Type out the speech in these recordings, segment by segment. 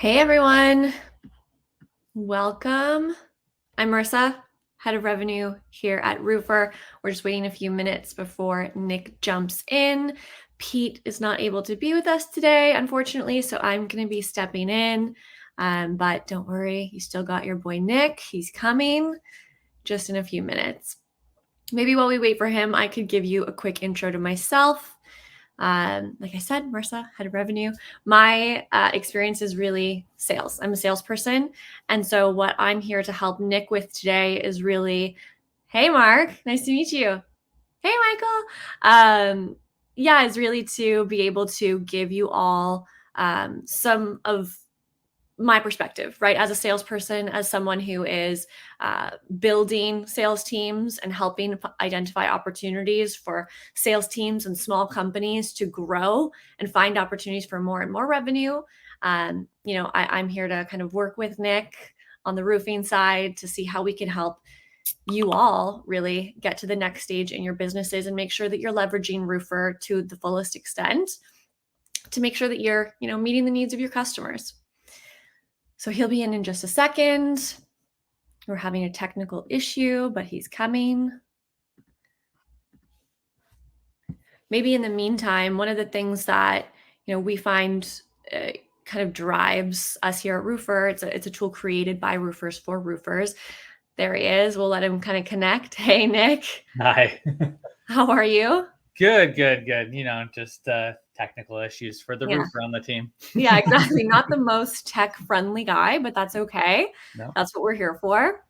Hey everyone, welcome. I'm Marissa, head of revenue here at Roofr. We're just waiting a few minutes before Nick jumps in. Pete is not able to be with us today, unfortunately, so I'm going to be stepping in. But don't worry, you still got your boy Nick. He's coming just in a few minutes. Maybe while we wait for him, I could give you a quick intro to myself. Like I said, Marissa, head of revenue. My experience is really sales. I'm a salesperson. And so, what I'm here to help Nick with today is really, hey, Mark, nice to meet you. Hey, Michael. Is really to be able to give you all some of my perspective, right? As a salesperson, as someone who is building sales teams and helping identify opportunities for sales teams and small companies to grow and find opportunities for more and more revenue. I'm here to kind of work with Nick on the roofing side to see how we can help you all really get to the next stage in your businesses and make sure that you're leveraging Roofr to the fullest extent to make sure that you're, meeting the needs of your customers. So he'll be in just a second. We're having a technical issue, but he's coming. Maybe in the meantime, one of the things that we find kind of drives us here at Roofr, it's a tool created by roofers for roofers. There he is. We'll let him kind of connect. Hey, Nick. Hi. How are you? Good. Just technical issues for the Yeah. roofer on the team. Yeah, exactly. Not the most tech-friendly guy, but that's okay. No. That's what we're here for.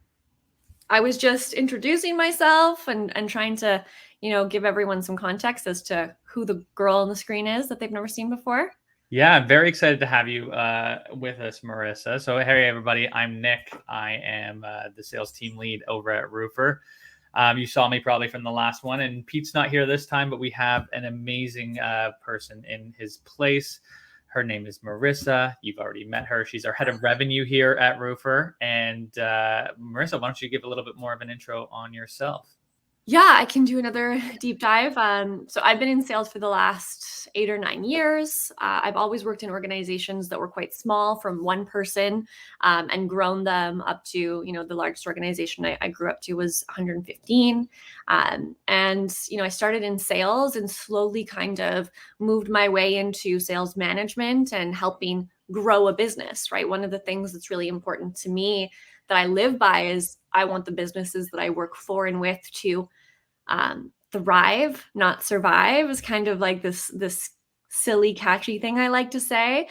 I was just introducing myself and trying to, give everyone some context as to who the girl on the screen is that they've never seen before. Yeah, I'm very excited to have you with us, Marissa. So, hey, everybody, I'm Nick. I am the sales team lead over at Roofr. You saw me probably from the last one, and Pete's not here this time, but we have an amazing person in his place. Her name is Marissa. You've already met her. She's our head of revenue here at Roofr. And Marissa, why don't you give a little bit more of an intro on yourself? Yeah, I can do another deep dive. So I've been in sales for the last 8 or 9 years. I've always worked in organizations that were quite small, from one person, and grown them up to, the largest organization I grew up to was 115. I started in sales and slowly kind of moved my way into sales management and helping grow a business, right? One of the things that's really important to me that I live by is I want the businesses that I work for and with to thrive, not survive, is kind of like this silly, catchy thing I like to say.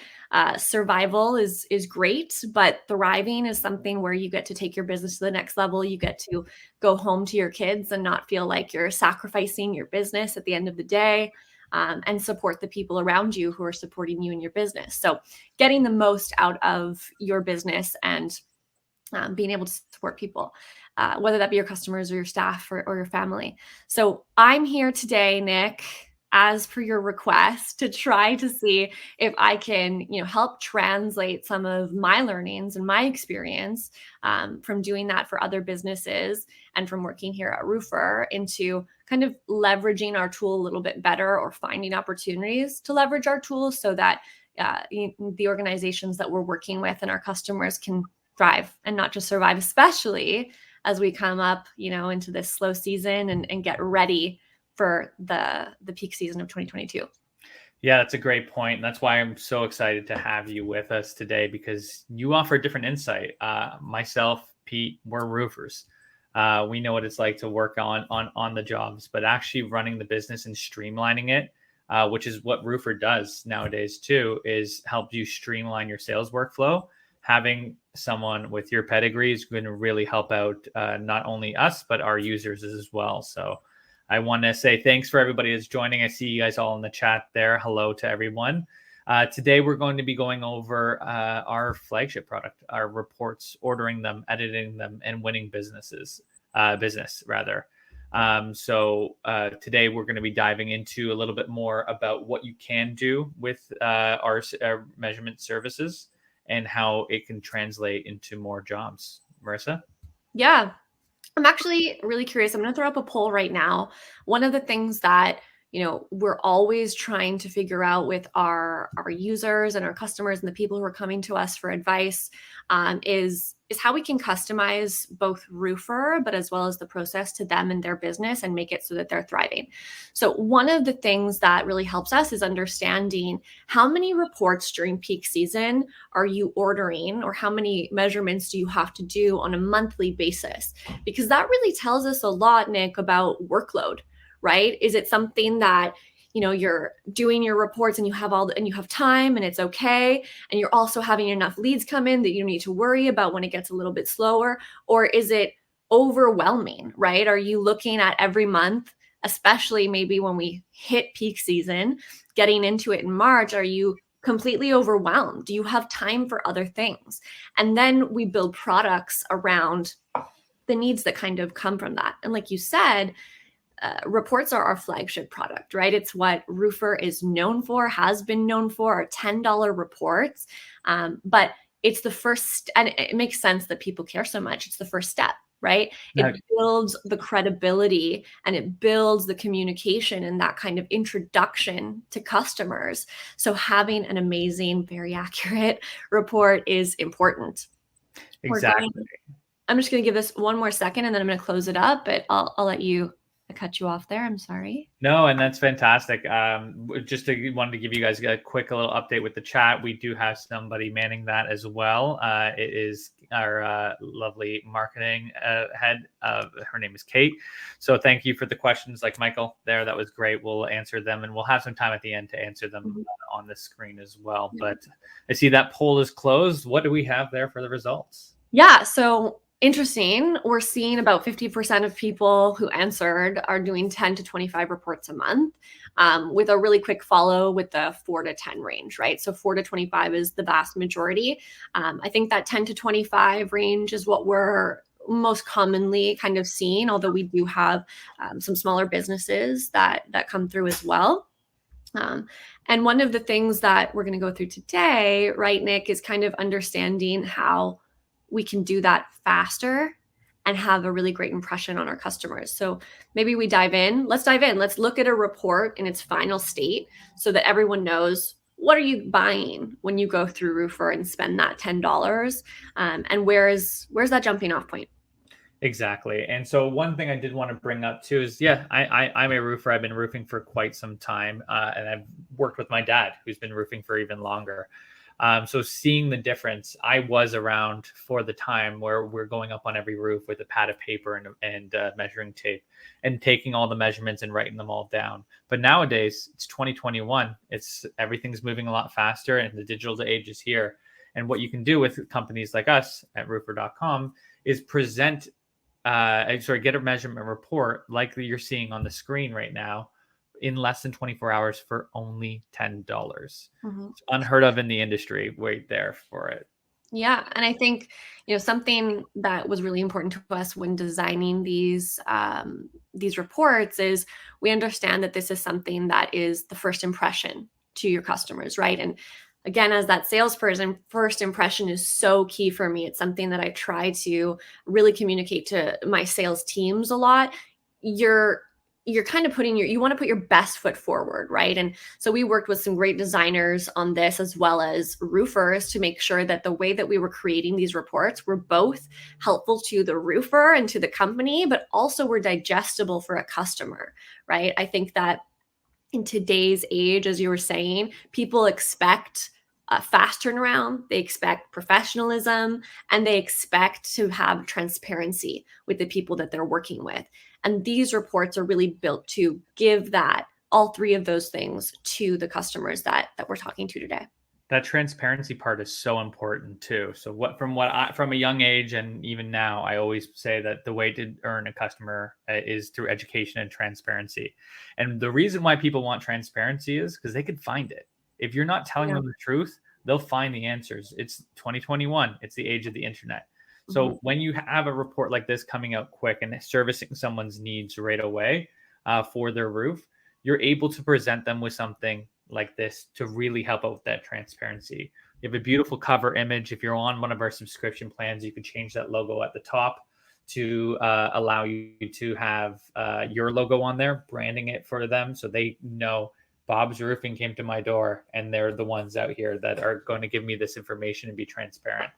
Survival is great, but thriving is something where you get to take your business to the next level. You get to go home to your kids and not feel like you're sacrificing your business at the end of the day. And support the people around you who are supporting you in your business. So, getting the most out of your business and being able to support people, whether that be your customers or your staff or your family. So I'm here today, Nick, as per your request, to try to see if I can, help translate some of my learnings and my experience from doing that for other businesses and from working here at Roofr into kind of leveraging our tool a little bit better, or finding opportunities to leverage our tools so that the organizations that we're working with and our customers can thrive and not just survive, especially as we come up, into this slow season and get ready for the peak season of 2022. Yeah, that's a great point. And that's why I'm so excited to have you with us today, because you offer a different insight. Myself, Pete, we're roofers. We know what it's like to work on the jobs, but actually running the business and streamlining it, which is what Roofr does nowadays too, is help you streamline your sales workflow. Having someone with your pedigree is going to really help out not only us, but our users as well. So I want to say thanks for everybody that's joining. I see you guys all in the chat there. Hello to everyone. Today, we're going to be going over our flagship product, our reports, ordering them, editing them, and winning business. So today, we're going to be diving into a little bit more about what you can do with our measurement services and how it can translate into more jobs. Marissa? Yeah. I'm actually really curious. I'm going to throw up a poll right now. One of the things that we're always trying to figure out with our users and our customers and the people who are coming to us for advice, is how we can customize both Roofr, but as well as the process to them and their business and make it so that they're thriving. So one of the things that really helps us is understanding how many reports during peak season are you ordering, or how many measurements do you have to do on a monthly basis? Because that really tells us a lot, Nick, about workload, right? Is it something that you're doing your reports and you have time and it's okay, and you're also having enough leads come in that you don't need to worry about when it gets a little bit slower? Or is it overwhelming, right? Are you looking at every month, especially maybe when we hit peak season, getting into it in March, are you completely overwhelmed? Do you have time for other things? And then we build products around the needs that kind of come from that. And like you said, reports are our flagship product, right? It's what Roofr is known for, has been known for, our $10 reports. But it's the first, and it makes sense that people care so much. It's the first step, right? It builds the credibility and it builds the communication and that kind of introduction to customers. So having an amazing, very accurate report is important. Exactly. I'm just going to give this one more second and then I'm going to close it up, but I'll let you. I cut you off there. I'm sorry. No, and that's fantastic. Wanted to give you guys a quick little update with the chat. We do have somebody manning that as well. It is our lovely marketing head. Her name is Kate. So thank you for the questions, like Michael there. That was great. We'll answer them, and we'll have some time at the end to answer them on the screen as well. But I see that poll is closed. What do we have there for the results? Yeah, so interesting. We're seeing about 50% of people who answered are doing 10 to 25 reports a month, with a really quick follow with the 4 to 10 range, right? So 4 to 25 is the vast majority. I think that 10 to 25 range is what we're most commonly kind of seeing, although we do have some smaller businesses that come through as well. And one of the things that we're going to go through today, right, Nick, is kind of understanding how we can do that faster and have a really great impression on our customers. So maybe we dive in. Let's dive in. Let's look at a report in its final state so that everyone knows, what are you buying when you go through Roofr and spend that $10? And where's that jumping off point? Exactly. And so one thing I did want to bring up too is, I'm a roofer. I've been roofing for quite some time. And I've worked with my dad, who's been roofing for even longer. So seeing the difference, I was around for the time where we're going up on every roof with a pad of paper and measuring tape and taking all the measurements and writing them all down. But nowadays it's 2021. Everything's moving a lot faster and the digital age is here. And what you can do with companies like us at roofr.com is get a measurement report like you're seeing on the screen right now in less than 24 hours for only $10. It's unheard of in the industry. Wait there for it. Yeah. And I think, something that was really important to us when designing these reports is we understand that this is something that is the first impression to your customers, right? And again, as that salesperson, first impression is so key for me. It's something that I try to really communicate to my sales teams a lot. You're kind of you want to put your best foot forward, right? And so we worked with some great designers on this, as well as roofers, to make sure that the way that we were creating these reports were both helpful to the roofer and to the company, but also were digestible for a customer, right? I think that in today's age, as you were saying, people expect a fast turnaround, they expect professionalism, and they expect to have transparency with the people that they're working with. And these reports are really built to give that, all three of those things, to the customers that we're talking to today. That transparency part is so important too. So from a young age and even now, I always say that the way to earn a customer is through education and transparency. And the reason why people want transparency is because they can find it. If you're not telling them the truth, they'll find the answers. It's 2021. It's the age of the internet. So when you have a report like this coming out quick and servicing someone's needs right away for their roof, you're able to present them with something like this to really help out with that transparency. You have a beautiful cover image. If you're on one of our subscription plans, you can change that logo at the top to allow you to have your logo on there, branding it for them so they know Bob's Roofing came to my door and they're the ones out here that are going to give me this information and be transparent.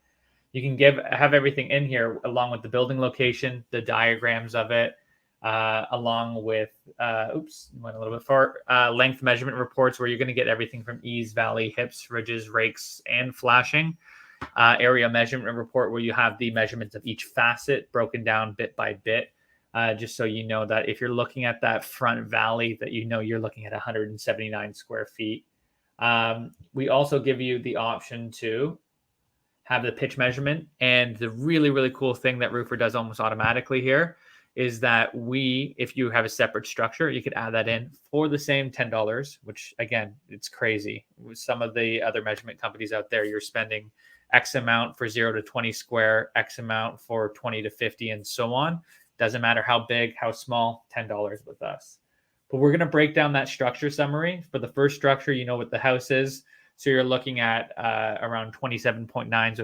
You can have everything in here along with the building location, the diagrams of it, along with went a little bit far, length measurement reports where you're going to get everything from eaves, valley, hips, ridges, rakes, and flashing. Area measurement report where you have the measurements of each facet broken down bit by bit, just so you know that if you're looking at that front valley, that you know you're looking at 179 square feet. We also give you the option to have the pitch measurement. And the really, really cool thing that Roofr does almost automatically here is that if you have a separate structure, you could add that in for the same $10, which again, it's crazy. With some of the other measurement companies out there, you're spending X amount for 0 to 20 square, X amount for 20 to 50, and so on. Doesn't matter how big, how small, $10 with us. But we're going to break down that structure summary. For the first structure, you know what the house is. So you're looking at around 27.9,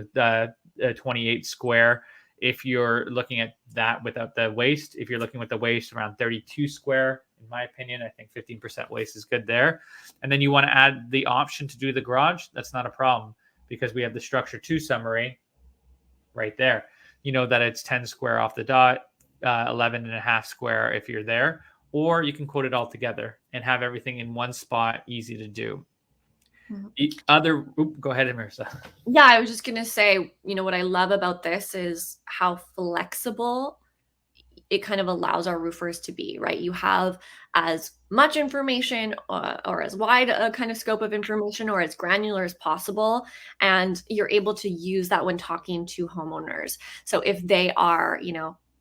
so 28 square. If you're looking at that without the waste, if you're looking with the waste, around 32 square. In my opinion, I think 15% waste is good there. And then you want to add the option to do the garage. That's not a problem because we have the structure 2 summary right there. You know that it's 10 square off the dot, 11 and a half square if you're there, or you can quote it all together and have everything in one spot, easy to do. Go ahead, Marissa. Yeah, I was just going to say, what I love about this is how flexible it kind of allows our roofers to be, right? You have as much information or as wide a kind of scope of information or as granular as possible. And you're able to use that when talking to homeowners. So if they are,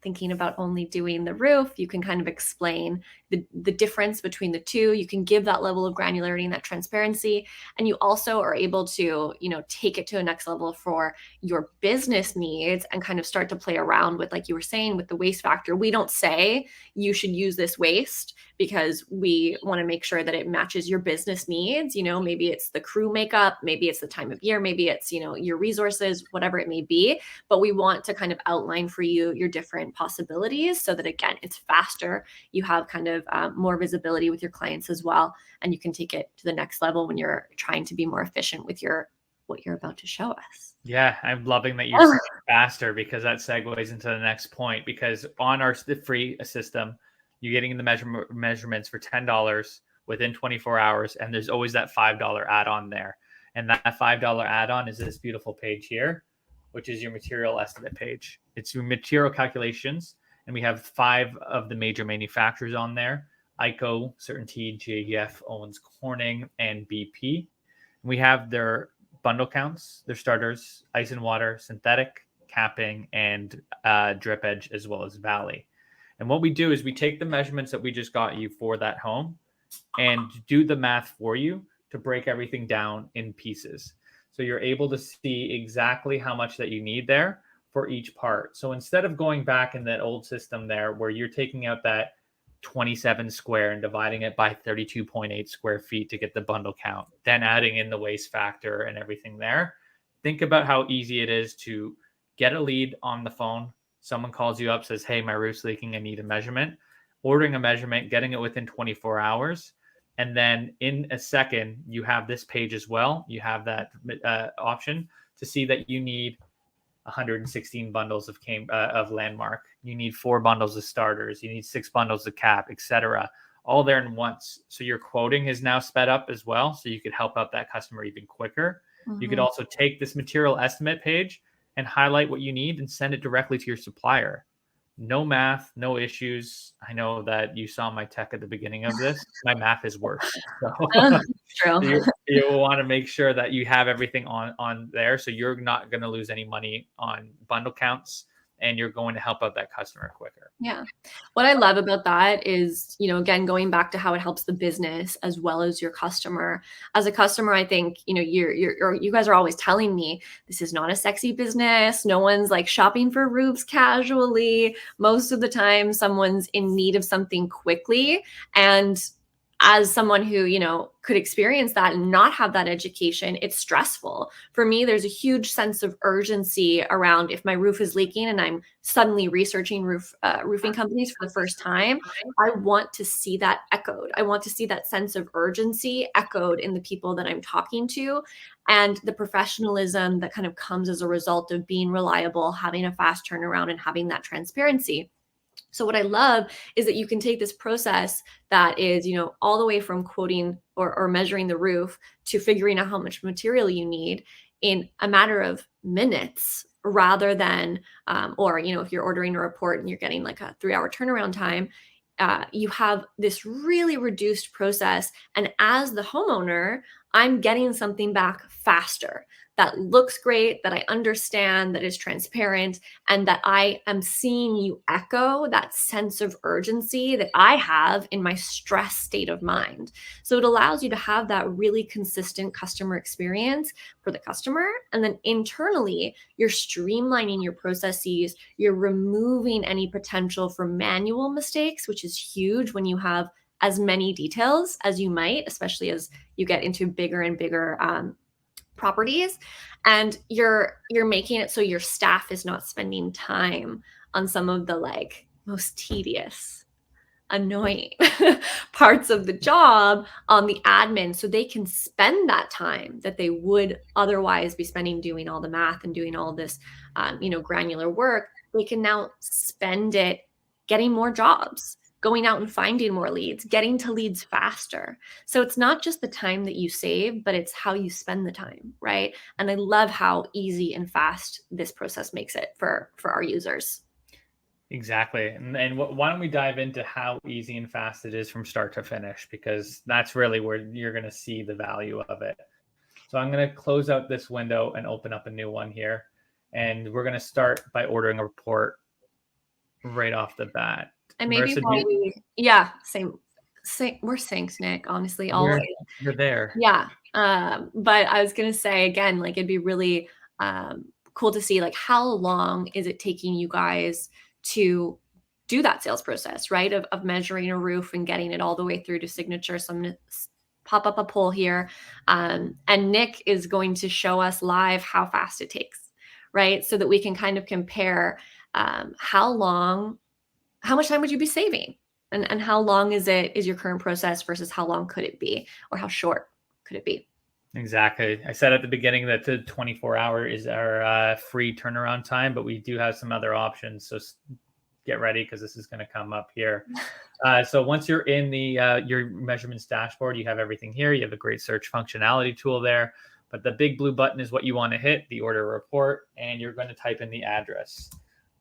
thinking about only doing the roof, you can kind of explain the difference between the two. You can give that level of granularity and that transparency. And you also are able to, take it to a next level for your business needs and kind of start to play around with, like you were saying, with the waste factor. We don't say you should use this waste because we want to make sure that it matches your business needs. Maybe it's the crew makeup, maybe it's the time of year, maybe it's, your resources, whatever it may be. But we want to kind of outline for you your different possibilities so that, again, it's faster. You have kind of more visibility with your clients as well. And you can take it to the next level when you're trying to be more efficient with what you're about to show us. Yeah, I'm loving that you're saying faster because that segues into the next point. Because on the free system, you're getting the measurements for $10 within 24 hours. And there's always that $5 add-on there. And that $5 add-on is this beautiful page here, which is your material estimate page. It's your material calculations. And we have 5 of the major manufacturers on there: ICO, Certainty, JEF, Owens Corning, and BP. And we have their bundle counts, their starters, ice and water, synthetic, capping, and drip edge, as well as valley. And what we do is we take the measurements that we just got you for that home and do the math for you to break everything down in pieces. So you're able to see exactly how much that you need there for each part. So instead of going back in that old system there where you're taking out that 27 square and dividing it by 32.8 square feet to get the bundle count, then adding in the waste factor and everything there, think about how easy it is to get a lead on the phone. Someone calls you up, says, hey, my roof's leaking, I need a measurement. Ordering a measurement, getting it within 24 hours. And then in a second, you have this page as well. You have that option to see that you need 116 bundles of landmark. You need 4 bundles of starters. You need 6 bundles of cap, etc. All there in once. So your quoting is now sped up as well. So you could help out that customer even quicker. Mm-hmm. You could also take this material estimate page and highlight what you need and send it directly to your supplier. No math, no issues. I know that you saw my tech at the beginning of this. My math is worse. So True. you want to make sure that you have everything on there. So you're not going to lose any money on bundle counts and you're going to help out that customer quicker. Yeah. What I love about that is, again, going back to how it helps the business as well as your customer. As a customer, I think, you guys are always telling me this is not a sexy business. No one's like shopping for roofs casually. Most of the time, someone's in need of something quickly. And as someone who, could experience that and not have that education, it's stressful. For me, there's a huge sense of urgency around if my roof is leaking and I'm suddenly researching roofing companies for the first time. I want to see that echoed. I want to see that sense of urgency echoed in the people that I'm talking to, and the professionalism that kind of comes as a result of being reliable, having a fast turnaround, and having that transparency. So what I love is that you can take this process that is, all the way from quoting or measuring the roof to figuring out how much material you need in a matter of minutes, rather than, or, if you're ordering a report and you're getting like a 3-hour turnaround time, you have this really reduced process. And as the homeowner, I'm getting something back faster that looks great, that I understand, that is transparent, and that I am seeing you echo that sense of urgency that I have in my stress state of mind. So it allows you to have that really consistent customer experience for the customer. And then internally, you're streamlining your processes, you're removing any potential for manual mistakes, which is huge when you have as many details as you might, especially as you get into bigger and bigger properties. And you're making it so your staff is not spending time on some of the like most tedious, annoying parts of the job on the admin, so they can spend that time that they would otherwise be spending doing all the math and doing all this granular work. They can now spend it getting more jobs, going out and finding more leads, getting to leads faster. So it's not just the time that you save, but it's how you spend the time, right? And I love how easy and fast this process makes it for our users. Exactly. And why don't we dive into how easy and fast it is from start to finish, because that's really where you're going to see the value of it. So I'm going to close out this window and open up a new one here. And we're going to start by ordering a report right off the bat. And maybe Marissa, while we, yeah, same, we're synced, Nick, honestly, always. you're there. Yeah. But I was gonna say again, like it'd be really cool to see like how long is it taking you guys to do that sales process, right? Of measuring a roof and getting it all the way through to signature. So I'm gonna pop up a poll here. And Nick is going to show us live how fast it takes, right? So that we can kind of compare how much time would you be saving? And how long is your current process versus how long could it be, or how short could it be? Exactly. I said at the beginning that the 24-hour is our free turnaround time, but we do have some other options. So get ready, because this is going to come up here. So once you're in the your measurements dashboard, you have everything here. You have a great search functionality tool there. But the big blue button is what you want to hit, the order report, and you're going to type in the address.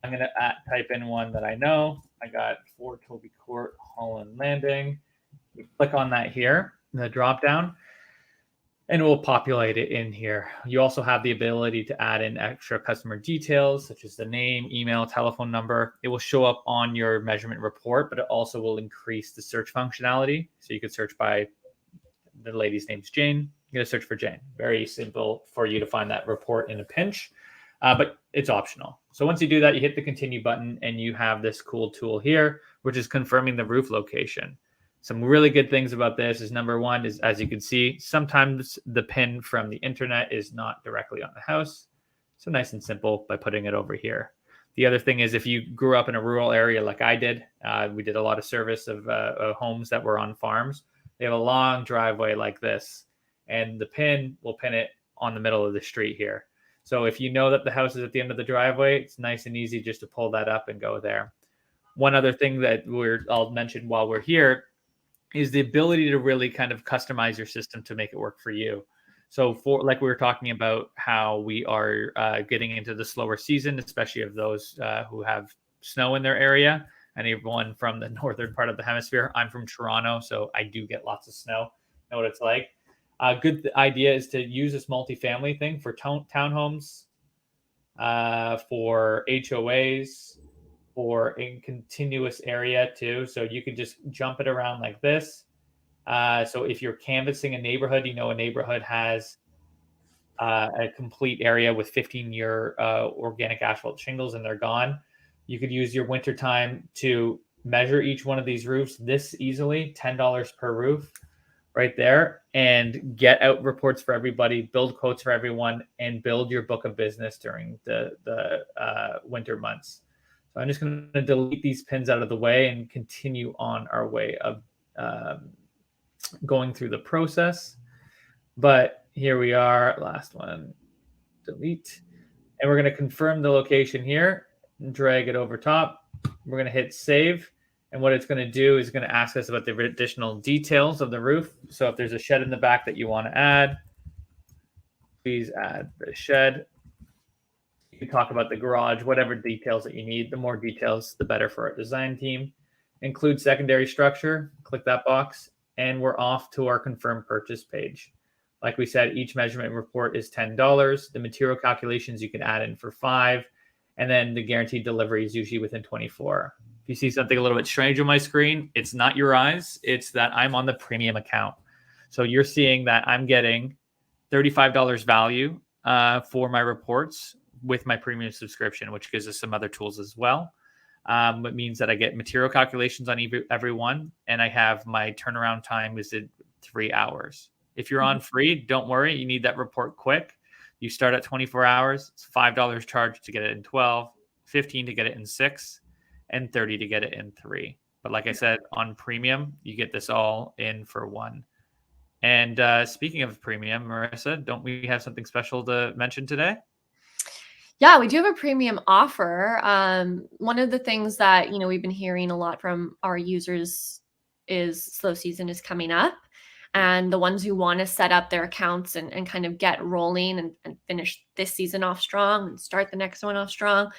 I'm going to type in one that I know. I got 4 Toby Court, Holland Landing. You click on that here, the drop down, and it will populate it in here. You also have the ability to add in extra customer details, such as the name, email, telephone number. It will show up on your measurement report, but it also will increase the search functionality. So you could search by, the lady's name's Jane. You're going to search for Jane. Very simple for you to find that report in a pinch, but it's optional. So once you do that, you hit the continue button and you have this cool tool here, which is confirming the roof location. Some really good things about this is, number one is, as you can see, sometimes the pin from the internet is not directly on the house. So nice and simple by putting it over here. The other thing is, if you grew up in a rural area like I did, we did a lot of service of homes that were on farms. They have a long driveway like this, and the pin will pin it on the middle of the street here. So if you know that the house is at the end of the driveway, it's nice and easy just to pull that up and go there. One other thing that I'll mention while we're here is the ability to really kind of customize your system to make it work for you. So for, like we were talking about, how we are getting into the slower season, especially of those who have snow in their area, and everyone from the northern part of the hemisphere. I'm from Toronto, so I do get lots of snow. Know what it's like. A good idea is to use this multifamily thing for townhomes, for HOAs, for a continuous area too. So you can just jump it around like this. So if you're canvassing a neighborhood, a neighborhood has a complete area with 15-year organic asphalt shingles and they're gone. You could use your winter time to measure each one of these roofs this easily, $10 per roof right there, and get out reports for everybody, build quotes for everyone, and build your book of business during the winter months. So I'm just going to delete these pins out of the way and continue on our way of going through the process. But here we are, last one, delete. And we're going to confirm the location here and drag it over top. We're going to hit save. And what it's going to do is going to ask us about the additional details of the roof. So if there's a shed in the back that you want to add, please add the shed. You can talk about the garage, whatever details that you need. The more details, the better for our design team. Include secondary structure, click that box, and we're off to our confirm purchase page. Like we said, each measurement report is $10. The material calculations you can add in for $5, and then the guaranteed delivery is usually within 24. If you see something a little bit strange on my screen, it's not your eyes. It's that I'm on the premium account. So you're seeing that I'm getting $35 value for my reports with my premium subscription, which gives us some other tools as well. It means that I get material calculations on every one, and I have my turnaround time is at 3 hours. If you're on free, don't worry. You need that report quick. You start at 24 hours. It's $5 charge to get it in 12, 15 to get it in 6, and 30 to get it in 3. But like I said, on premium, you get this all in for 1. And speaking of premium, Marissa, don't we have something special to mention today? Yeah, we do have a premium offer. One of the things that, we've been hearing a lot from our users is slow season is coming up. And the ones who want to set up their accounts and kind of get rolling and finish this season off strong and start the next one off strong,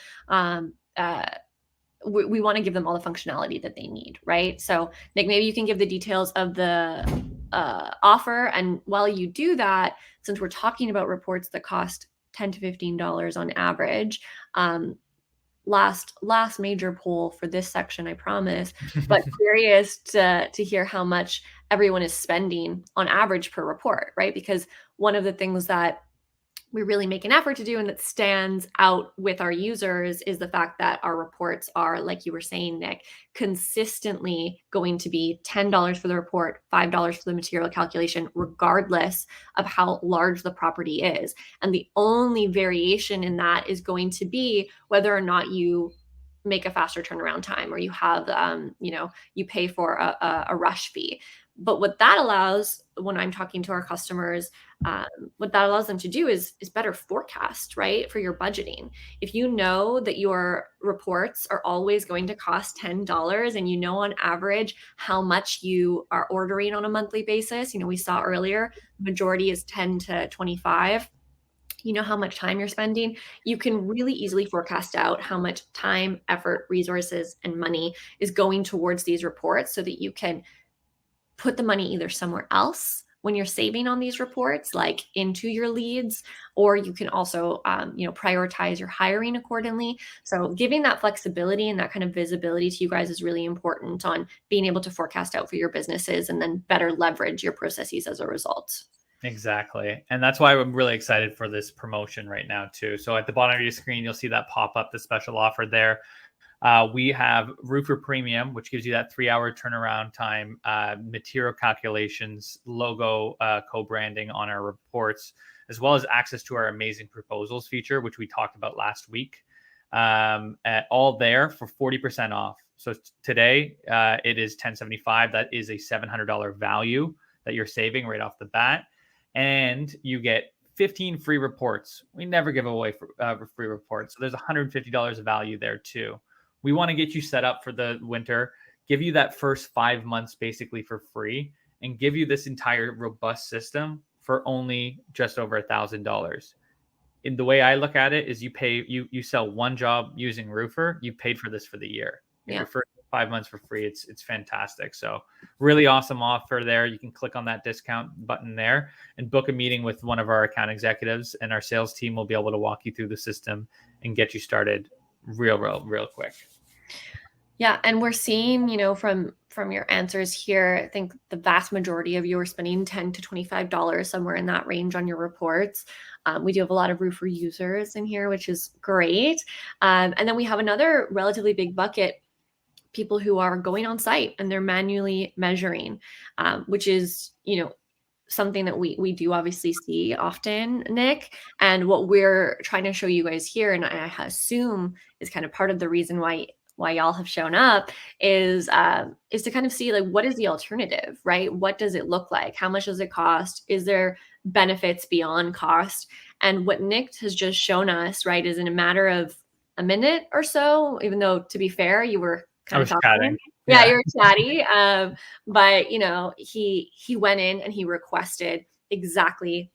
we want to give them all the functionality that they need, right? So, Nick, maybe you can give the details of the offer. And while you do that, since we're talking about reports that cost $10 to $15 on average, last major poll for this section, I promise, but curious to hear how much everyone is spending on average per report, right? Because one of the things that we really make an effort to do and that stands out with our users is the fact that our reports are, like you were saying, Nick, consistently going to be $10 for the report, $5 for the material calculation, regardless of how large the property is. And the only variation in that is going to be whether or not you make a faster turnaround time or you have, you pay for a rush fee. But what that allows, when I'm talking to our customers, what that allows them to do is better forecast, right, for your budgeting. If you know that your reports are always going to cost $10 and you know on average how much you are ordering on a monthly basis, we saw earlier, the majority is 10 to 25. You know how much time you're spending, you can really easily forecast out how much time, effort, resources, and money is going towards these reports so that you can put the money either somewhere else when you're saving on these reports, like into your leads, or you can also, prioritize your hiring accordingly. So giving that flexibility and that kind of visibility to you guys is really important on being able to forecast out for your businesses and then better leverage your processes as a result. Exactly. And that's why I'm really excited for this promotion right now too. So at the bottom of your screen, you'll see that pop up, the special offer there. We have Roofr Premium, which gives you that 3-hour turnaround time, material calculations, logo co-branding on our reports, as well as access to our amazing proposals feature, which we talked about last week, all there for 40% off. So today it is $1075. That is a $700 value that you're saving right off the bat. And you get 15 free reports. We never give away free reports. So there's $150 of value there too. We want to get you set up for the winter, give you that first 5 months basically for free, and give you this entire robust system for only just over $1,000. In the way I look at it is you sell one job using Roofr, you paid for this for the year. Yeah. Your first 5 months for free. It's fantastic. So really awesome offer there. You can click on that discount button there and book a meeting with one of our account executives, and our sales team will be able to walk you through the system and get you started real quick. Yeah. And we're seeing, from your answers here, I think the vast majority of you are spending $10 to $25, somewhere in that range on your reports. We do have a lot of Roofr users in here, which is great. And then we have another relatively big bucket, people who are going on site and they're manually measuring, which is, something that we do obviously see often, Nick. And what we're trying to show you guys here, and I assume is kind of part of the reason why y'all have shown up, is to kind of see, like, what is the alternative, right? What does it look like? How much does it cost? Is there benefits beyond cost? And what Nick has just shown us, right, is in a matter of a minute or so, even though, to be fair, you were I kind of was talking. chatting. Yeah, Yeah. you're chatty. But he went in and he requested exactly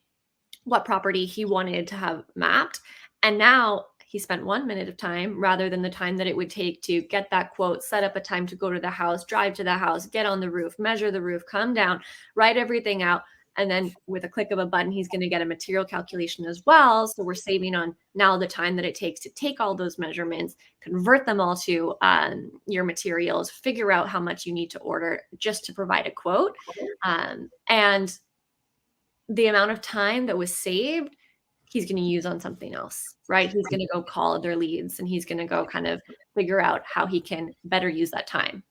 what property he wanted to have mapped. And now he spent 1 minute of time rather than the time that it would take to get that quote, set up a time to go to the house, drive to the house, get on the roof, measure the roof, come down, write everything out. And then with a click of a button, he's going to get a material calculation as well. So we're saving on now the time that it takes to take all those measurements, convert them all to your materials, figure out how much you need to order just to provide a quote. And the amount of time that was saved, he's going to use on something else, right? He's going to go call other leads and he's going to go kind of figure out how he can better use that time.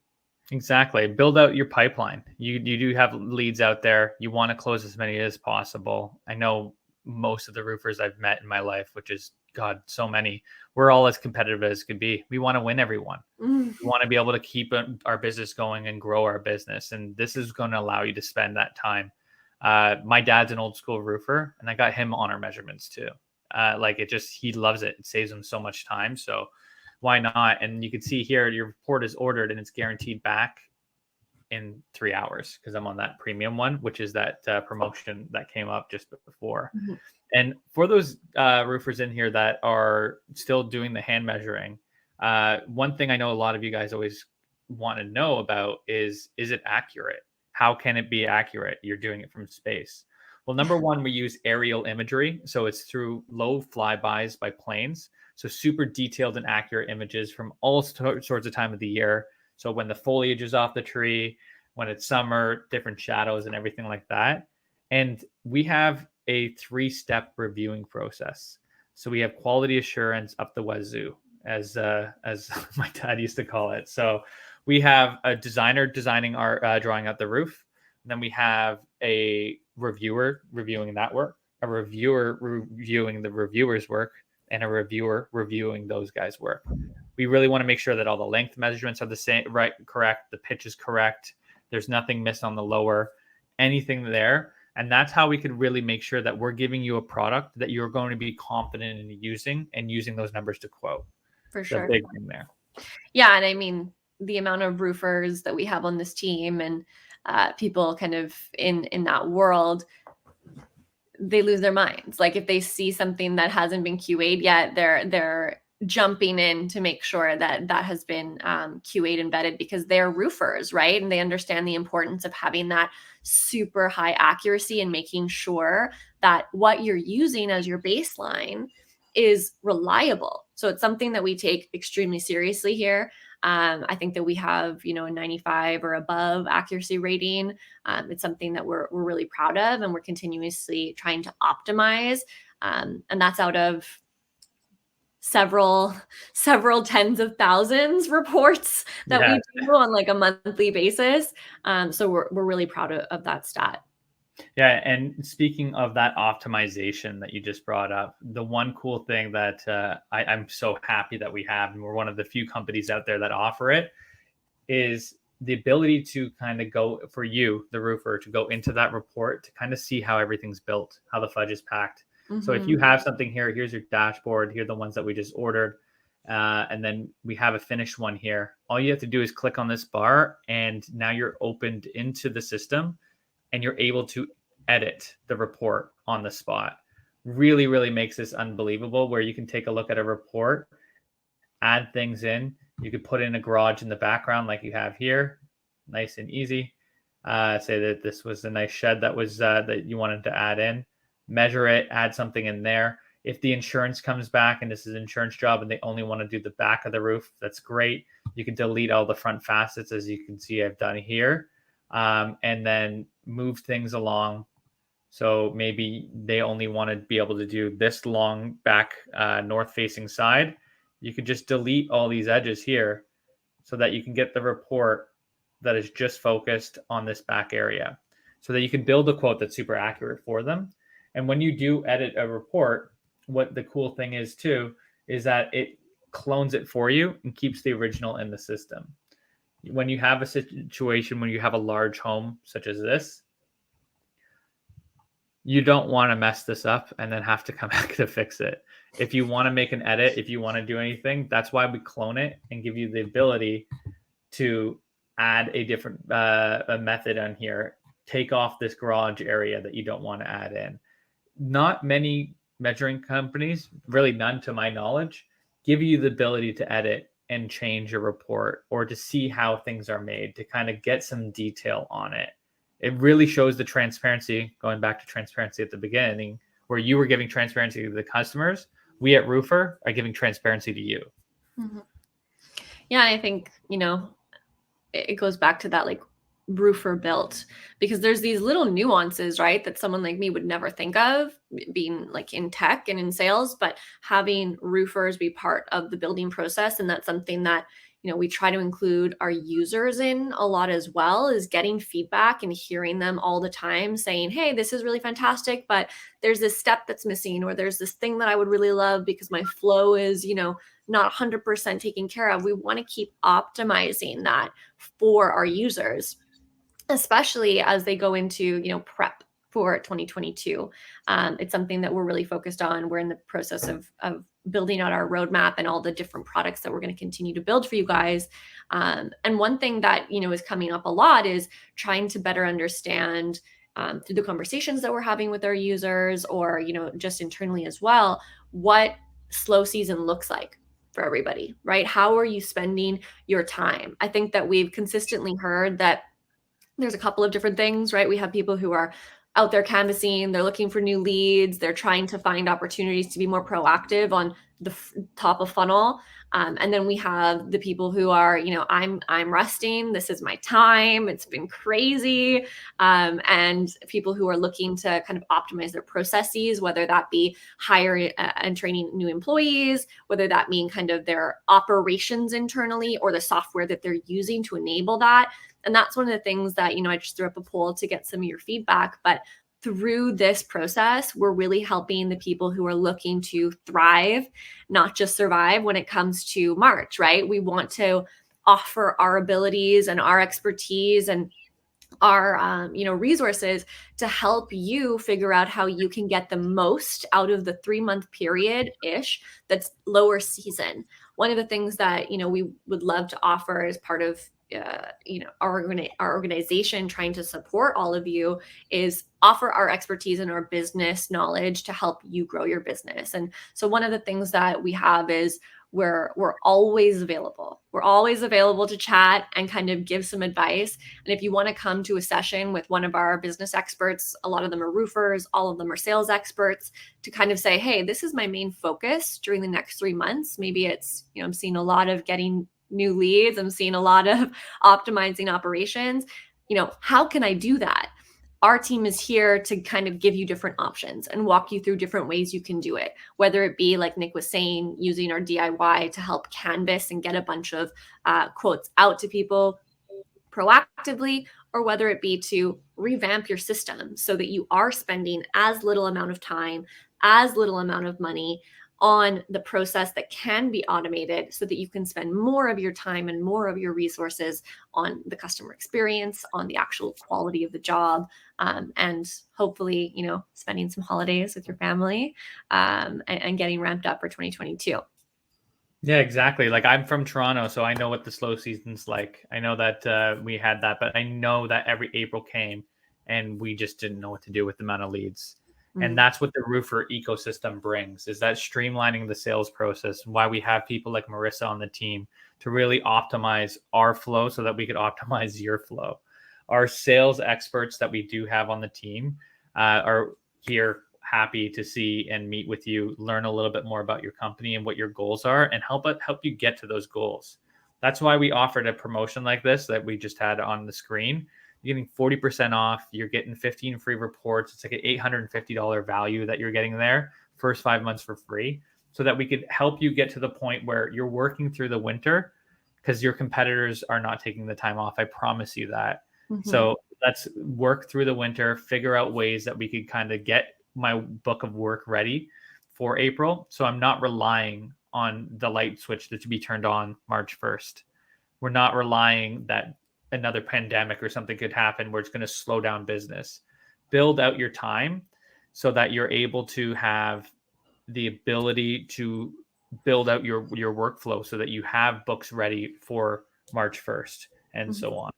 Exactly. Build out your pipeline. You do have leads out there. You want to close as many as possible. I know most of the roofers I've met in my life, which is, God, so many, we're all as competitive as could be. We want to win everyone. We want to be able to keep our business going and grow our business. And this is going to allow you to spend that time. My dad's an old school roofer, and I got him on our measurements too. He loves it. It saves him so much time. So why not? And you can see here, your report is ordered and it's guaranteed back in 3 hours because I'm on that premium one, which is that promotion that came up just before. Mm-hmm. And for those roofers in here that are still doing the hand measuring, one thing I know a lot of you guys always want to know about is it accurate? How can it be accurate? You're doing it from space. Well, number one, we use aerial imagery. So it's through low flybys by planes. So super detailed and accurate images from all sorts of time of the year. So when the foliage is off the tree, when it's summer, different shadows and everything like that. And we have a 3-step reviewing process. So we have quality assurance up the wazoo, as my dad used to call it. So we have a designer designing our drawing out the roof. And then we have a reviewer reviewing that work, a reviewer reviewing the reviewer's work, and a reviewer reviewing those guys' work. We really want to make sure that all the length measurements are the same, right? Correct. The pitch is correct. There's nothing missed on the lower, anything there. And that's how we could really make sure that we're giving you a product that you're going to be confident in using and using those numbers to quote. For sure. The big thing there. Yeah. And I mean, the amount of roofers that we have on this team and people kind of in that world, they lose their minds. Like if they see something that hasn't been QA'd yet, they're jumping in to make sure that that has been QA'd and vetted because they're roofers, right? And they understand the importance of having that super high accuracy and making sure that what you're using as your baseline is reliable. So it's something that we take extremely seriously here. I think that we have, a 95 or above accuracy rating. It's something that we're really proud of, and we're continuously trying to optimize. And that's out of several tens of thousands reports that we do on like a monthly basis. So we're really proud of that stat. Yeah, and speaking of that optimization that you just brought up, the one cool thing that I'm so happy that we have, and we're one of the few companies out there that offer it, is the ability to kind of go, for you, the roofer, to go into that report to kind of see how everything's built, how the fudge is packed. Mm-hmm. So if you have something here, here's your dashboard, here are the ones that we just ordered, and then we have a finished one here. All you have to do is click on this bar, and now you're opened into the system, and you're able to edit the report on the spot. Really, really makes this unbelievable, where you can take a look at a report, add things in. You could put in a garage in the background like you have here. Nice and easy. Say that this was a nice shed that was that you wanted to add in. Measure it, add something in there. If the insurance comes back and this is an insurance job and they only want to do the back of the roof, that's great. You can delete all the front facets, as you can see I've done here. And then move things along. So maybe they only want to be able to do this long back north facing side. You could just delete all these edges here, so that you can get the report that is just focused on this back area, so that you can build a quote that's super accurate for them. And when you do edit a report, what the cool thing is too, is that it clones it for you and keeps the original in the system. When you have a situation, when you have a large home such as this, you don't want to mess this up and then have to come back to fix it. If you want to make an edit, if you want to do anything, that's why we clone it and give you the ability to add a different a method on here. Take off this garage area that you don't want to add in. Not many measuring companies, really none to my knowledge, give you the ability to edit and change your report or to see how things are made, to kind of get some detail on it. It really shows the transparency, going back to transparency at the beginning, where you were giving transparency to the customers. We at Roofr are giving transparency to you. Mm-hmm. Yeah, and I think, it goes back to that like Roofr built, because there's these little nuances, right, that someone like me would never think of, being like in tech and in sales, but having roofers be part of the building process. And that's something that, we try to include our users in a lot as well, is getting feedback and hearing them all the time saying, hey, this is really fantastic, but there's this step that's missing, or there's this thing that I would really love because my flow is, not 100% taken care of. We want to keep optimizing that for our users, especially as they go into, prep for 2022. It's something that we're really focused on. We're in the process of building out our roadmap and all the different products that we're going to continue to build for you guys. And one thing that, is coming up a lot is trying to better understand through the conversations that we're having with our users, or, just internally as well, what slow season looks like for everybody, right? How are you spending your time? I think that we've consistently heard that there's a couple of different things, right? We have people who are out there canvassing, they're looking for new leads, they're trying to find opportunities to be more proactive on the top of funnel. And then we have the people who are, I'm resting. This is my time. It's been crazy. And people who are looking to kind of optimize their processes, whether that be hiring and training new employees, whether that mean kind of their operations internally or the software that they're using to enable that. And that's one of the things that, I just threw up a poll to get some of your feedback. But through this process, we're really helping the people who are looking to thrive, not just survive when it comes to March, right? We want to offer our abilities and our expertise and our resources to help you figure out how you can get the most out of the 3-month period ish that's lower season. One of the things that we would love to offer as part of our organization trying to support all of you is offer our expertise and our business knowledge to help you grow your business. And so one of the things that we have is we're always available. We're always available to chat and kind of give some advice. And if you want to come to a session with one of our business experts, a lot of them are roofers, all of them are sales experts, to kind of say, hey, this is my main focus during the next 3 months. Maybe it's, I'm seeing a lot of getting new leads. I'm seeing a lot of optimizing operations. How can I do that? Our team is here to kind of give you different options and walk you through different ways you can do it, whether it be like Nick was saying, using our DIY to help canvas and get a bunch of quotes out to people proactively, or whether it be to revamp your system so that you are spending as little amount of time, as little amount of money on the process that can be automated, so that you can spend more of your time and more of your resources on the customer experience, on the actual quality of the job, and hopefully, spending some holidays with your family, and getting ramped up for 2022. Yeah, exactly. Like, I'm from Toronto, so I know what the slow season's like. I know that we had that, but I know that every April came and we just didn't know what to do with the amount of leads. And that's what the Roofr ecosystem brings, is that streamlining the sales process. Why we have people like Marissa on the team to really optimize our flow so that we could optimize your flow. Our sales experts that we do have on the team are here, happy to see and meet with you, learn a little bit more about your company and what your goals are, and help you get to those goals. That's why we offered a promotion like this that we just had on the screen. You're getting 40% off. You're getting 15 free reports. It's like an $850 value that you're getting there. First 5 months for free, so that we could help you get to the point where you're working through the winter, because your competitors are not taking the time off. I promise you that. Mhm. So let's work through the winter, figure out ways that we could kind of get my book of work ready for April. So I'm not relying on the light switch to be turned on March 1st. We're not relying that another pandemic or something could happen where it's going to slow down business. Build out your time so that you're able to have the ability to build out your workflow so that you have books ready for March 1st and Mhm. so on.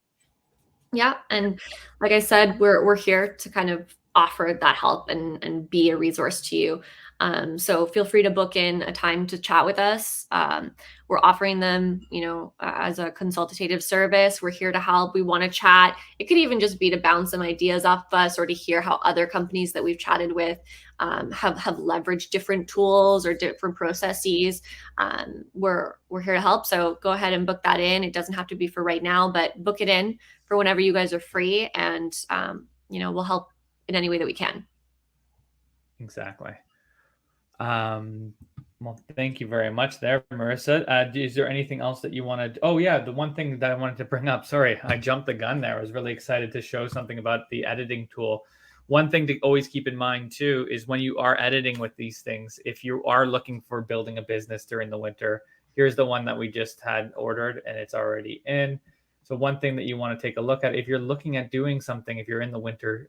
Yeah, and like I said, we're here to kind of offer that help and be a resource to you. So feel free to book in a time to chat with us. We're offering them, as a consultative service. We're here to help. We want to chat. It could even just be to bounce some ideas off of us or to hear how other companies that we've chatted with have leveraged different tools or different processes. We're here to help. So go ahead and book that in. It doesn't have to be for right now, but book it in for whenever you guys are free, and we'll help in any way that we can. Exactly. Well, thank you very much there, Marissa. Is there anything else that you wanted? Oh, yeah, the one thing that I wanted to bring up. Sorry, I jumped the gun there. I was really excited to show something about the editing tool. One thing to always keep in mind too is when you are editing with these things, if you are looking for building a business during the winter, here's the one that we just had ordered and it's already in. So one thing that you want to take a look at if you're looking at doing something, if you're in the winter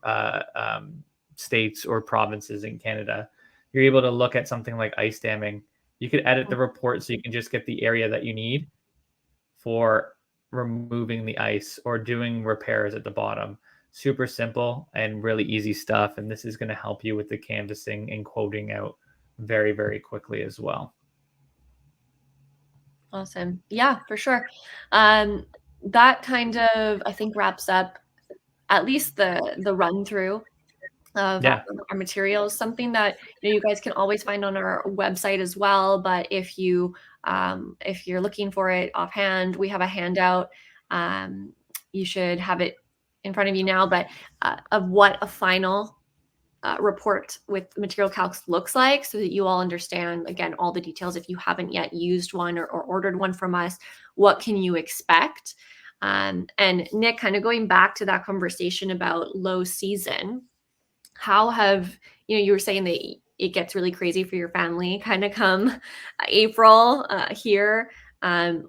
states or provinces in Canada, you're able to look at something like ice damming. You could edit the report so you can just get the area that you need for removing the ice or doing repairs at the bottom. Super simple and really easy stuff. And this is going to help you with the canvassing and quoting out very, very quickly as well. Awesome. Yeah, for sure. That kind of, I think, wraps up at least the run through of Yeah. our materials. Something that you guys can always find on our website as well. But if you're looking for it offhand, we have a handout. You should have it in front of you now, but of what a final report with material calcs looks like, so that you all understand, again, all the details. If you haven't yet used one or ordered one from us, what can you expect? And Nick, kind of going back to that conversation about low season, how have you were saying that it gets really crazy for your family kind of come April here.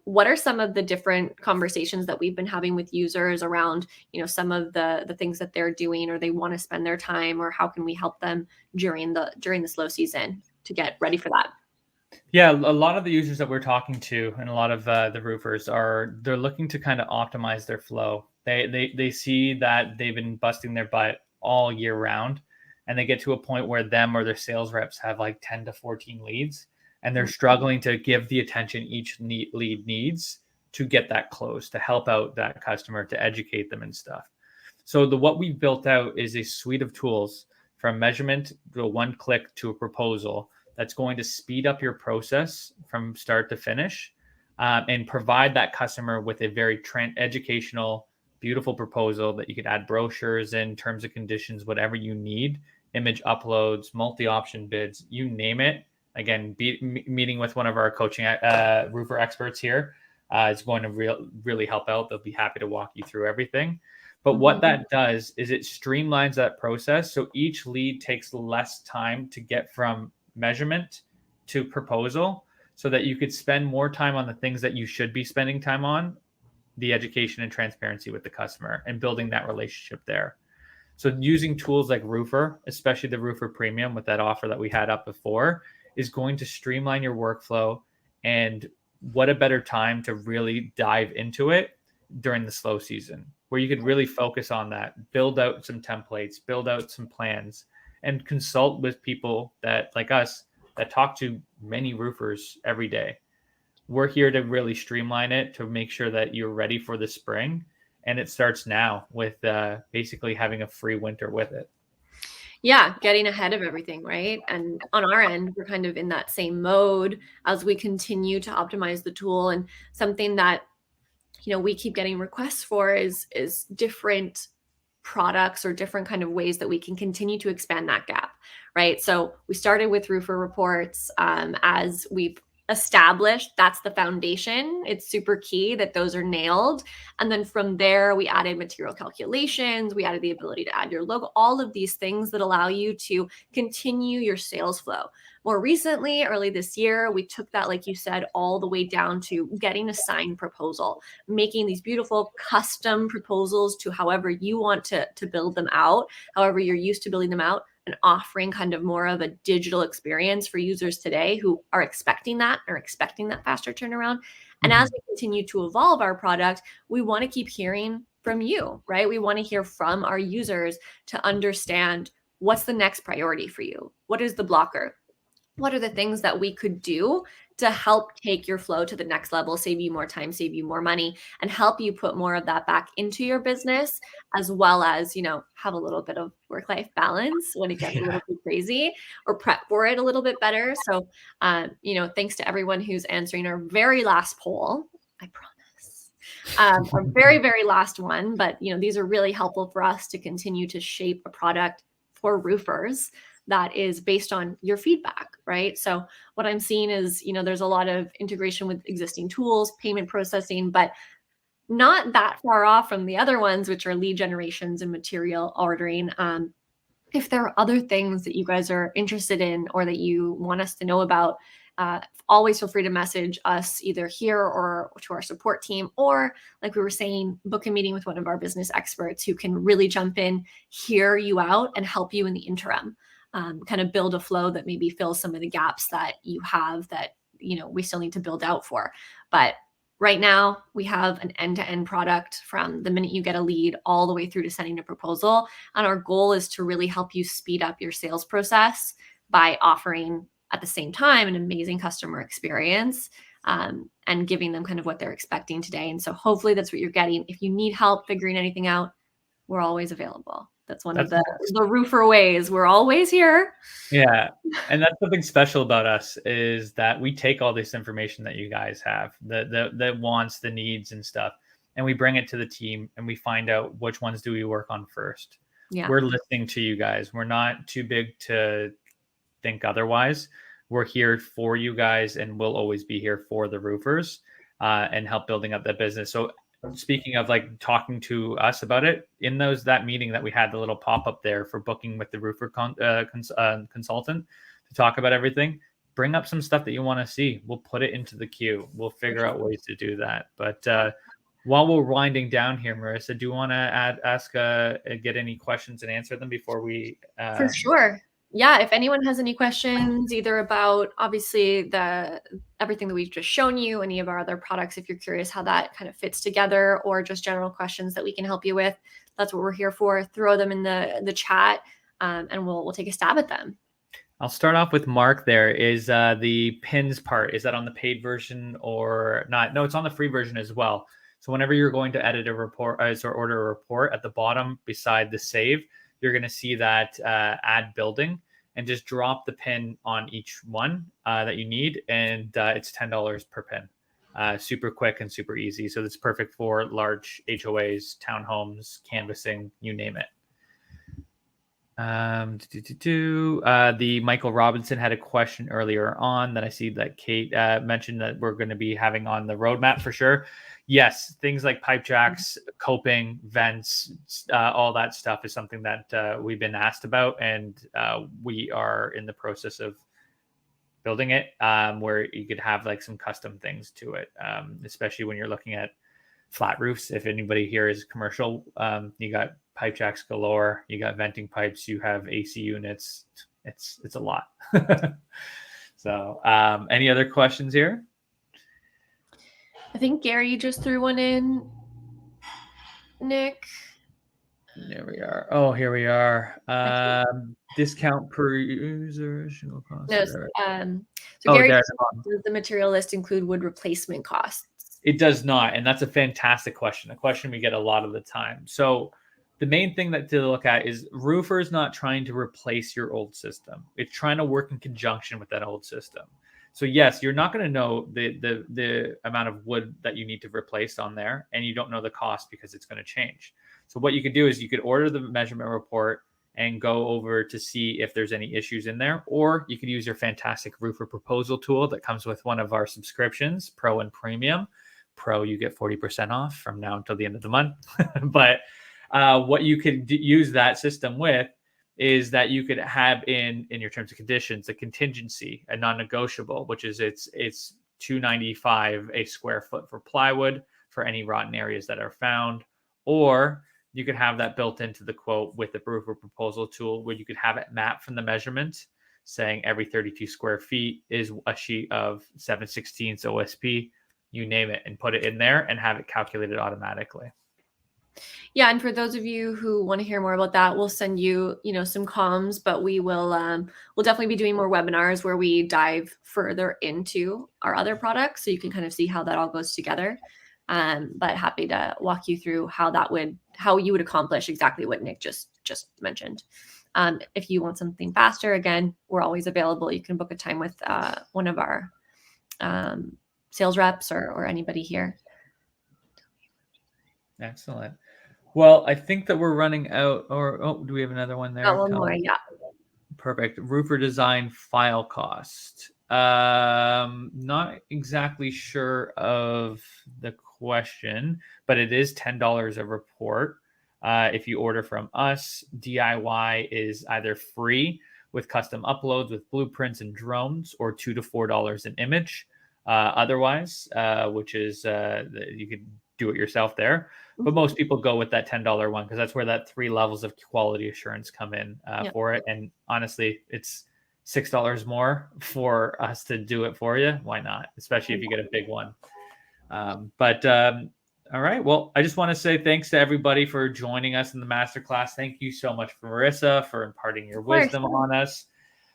What are some of the different conversations that we've been having with users around some of the things that they're doing, or they want to spend their time, or how can we help them during the slow season to get ready for that? Yeah, a lot of the users that we're talking to and a lot of the roofers they're looking to kind of optimize their flow. They see that they've been busting their butt all year round, and they get to a point where them or their sales reps have like 10 to 14 leads, and they're struggling to give the attention each lead needs to get that close, to help out that customer, to educate them and stuff. So what we've built out is a suite of tools from measurement to a one click to a proposal that's going to speed up your process from start to finish, and provide that customer with a very educational, beautiful proposal that you could add brochures in, terms and conditions, whatever you need, image uploads, multi-option bids, you name it. Again, meeting with one of our coaching roofer experts here is going to really help out. They'll be happy to walk you through everything. But what Mhm. that does is it streamlines that process. So each lead takes less time to get from measurement to proposal, so that you could spend more time on the things that you should be spending time on, the education and transparency with the customer and building that relationship there. So using tools like Roofr, especially the Roofr Premium with that offer that we had up before, is going to streamline your workflow. And what a better time to really dive into it during the slow season, where you could really focus on that, build out some templates, build out some plans, and consult with people that, like us, that talk to many roofers every day. We're here to really streamline it to make sure that you're ready for the spring. And it starts now with basically having a free winter with it. Yeah, getting ahead of everything, right? And on our end, we're kind of in that same mode as we continue to optimize the tool. And something that we keep getting requests for is different products or different kind of ways that we can continue to expand that gap, right? So we started with Roofr Reports, as we've established, that's the foundation. It's super key that those are nailed. And then from there, we added material calculations, we added the ability to add your logo, all of these things that allow you to continue your sales flow. More recently, early this year, we took that, like you said, all the way down to getting a signed proposal, making these beautiful custom proposals to however you want to build them out, however you're used to building them out, and offering kind of more of a digital experience for users today who are expecting that faster turnaround. And as we continue to evolve our product, we want to keep hearing from you, right? We want to hear from our users to understand what's the next priority for you. What is the blocker? What are the things that we could do to help take your flow to the next level, save you more time, save you more money, and help you put more of that back into your business, as well as, have a little bit of work-life balance when it gets a little bit crazy, or prep for it a little bit better. So, thanks to everyone who's answering our very last poll. I promise. Our very, very last one, but these are really helpful for us to continue to shape a product for roofers that is based on your feedback, right? So what I'm seeing is, there's a lot of integration with existing tools, payment processing, but not that far off from the other ones, which are lead generations and material ordering. If there are other things that you guys are interested in or that you want us to know about, always feel free to message us either here or to our support team, or like we were saying, book a meeting with one of our business experts who can really jump in, hear you out, and help you in the interim. Kind of build a flow that maybe fills some of the gaps that you have that, we still need to build out for. But right now, we have an end-to-end product from the minute you get a lead all the way through to sending a proposal. And our goal is to really help you speed up your sales process by offering at the same time an amazing customer experience, and giving them kind of what they're expecting today. And so hopefully that's what you're getting. If you need help figuring anything out, we're always available. That's one of the roofer ways. We're always here. Yeah. And that's something special about us, is that we take all this information that you guys have, the wants, the needs and stuff, and we bring it to the team and we find out which ones do we work on first. Yeah. We're listening to you guys. We're not too big to think otherwise. We're here for you guys, and we'll always be here for the roofers, and help building up that business. So speaking of like talking to us about it, in that meeting that we had, the little pop-up there for booking with the roofer consultant to talk about everything, bring up some stuff that you want to see. We'll put it into the queue. We'll figure out ways to do that. But while we're winding down here, Marissa, do you want to get any questions and answer them before we For sure. Yeah, if anyone has any questions, either about obviously everything that we've just shown you, any of our other products, if you're curious how that kind of fits together, or just general questions that we can help you with, that's what we're here for. Throw them in the chat, and we'll take a stab at them. I'll start off with Mark. There is the pins part. Is that on the paid version or not? No, it's on the free version as well. So whenever you're going to edit a report or order a report, at the bottom beside the save, you're going to see that add building, and just drop the pin on each one that you need. And it's $10 per pin. Super quick and super easy. So it's perfect for large HOAs, townhomes, canvassing, you name it. The Michael Robinson had a question earlier on that I see that Kate mentioned that we're going to be having on the roadmap for sure. Yes, things like pipe jacks, coping, vents, all that stuff is something that we've been asked about, and we are in the process of building it, where you could have like some custom things to it, especially when you're looking at flat roofs. If anybody here is commercial, you got pipe jacks galore, you got venting pipes, you have AC units. It's a lot. So any other questions here? I think Gary just threw one in. Nick. There we are. Oh, here we are. Discount per user. Shingle cost. No, so Gary, does the material list include wood replacement costs? It does not. And that's a fantastic question. A question we get a lot of the time. So the main thing to look at is Roofr is not trying to replace your old system. It's trying to work in conjunction with that old system. So yes, you're not going to know the amount of wood that you need to replace on there, and you don't know the cost because it's going to change. So what you could do is you could order the measurement report, and go over to see if there's any issues in there. Or you could use your fantastic Roofr proposal tool that comes with one of our subscriptions, Pro and Premium. Pro, you get 40% off from now until the end of the month. But what you could use that system with is that you could have in your terms and conditions a contingency, a non-negotiable, which is it's $295 a square foot for plywood for any rotten areas that are found. Or you could have that built into the quote with the Roofr proposal tool, where you could have it mapped from the measurement, saying every 32 square feet is a sheet of 7/16 OSP, you name it, and put it in there and have it calculated automatically. Yeah, and for those of you who want to hear more about that, we'll send you, some comms, but we'll definitely be doing more webinars where we dive further into our other products, so you can kind of see how that all goes together. But happy to walk you through how you would accomplish exactly what Nick just mentioned. If you want something faster, again, we're always available. You can book a time with one of our sales reps or anybody here. Excellent. Well, I think that we're running out. Do we have another one there? One more, yeah. Perfect. Roofr design file cost. Not exactly sure of the question, but it is $10 a report. If you order from us, DIY is either free with custom uploads with blueprints and drones, or $2 to $4 an image. Otherwise, which is you could do it yourself there. But most people go with that $10 one because that's where that 3 levels of quality assurance come in for it. And honestly, it's $6 more for us to do it for you. Why not? Especially if you get a big one. All right. Well, I just want to say thanks to everybody for joining us in the masterclass. Thank you so much, Marissa, for imparting your wisdom on us.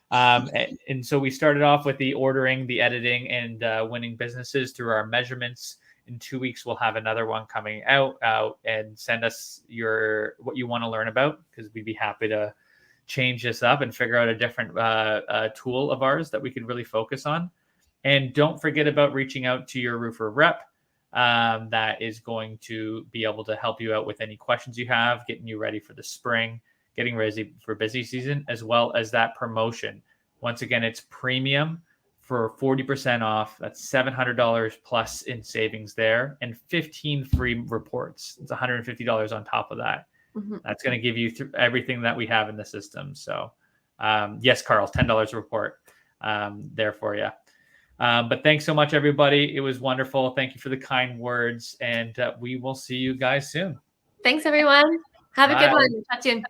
And so we started off with the ordering, the editing, and winning businesses through our measurements. In 2 weeks, we'll have another one coming out and send us what you want to learn about, because we'd be happy to change this up and figure out a different tool of ours that we could really focus on. And don't forget about reaching out to your Roofr rep that is going to be able to help you out with any questions you have, getting you ready for the spring, getting ready for busy season, as well as that promotion. Once again, it's premium for 40% off. That's $700 plus in savings there, and 15 free reports. It's $150 on top of that. Mm-hmm. That's going to give you everything that we have in the system. So yes, Carl, $10 a report there for you. But thanks so much, everybody. It was wonderful. Thank you for the kind words, and we will see you guys soon. Thanks, everyone. Have a good one. Chat soon.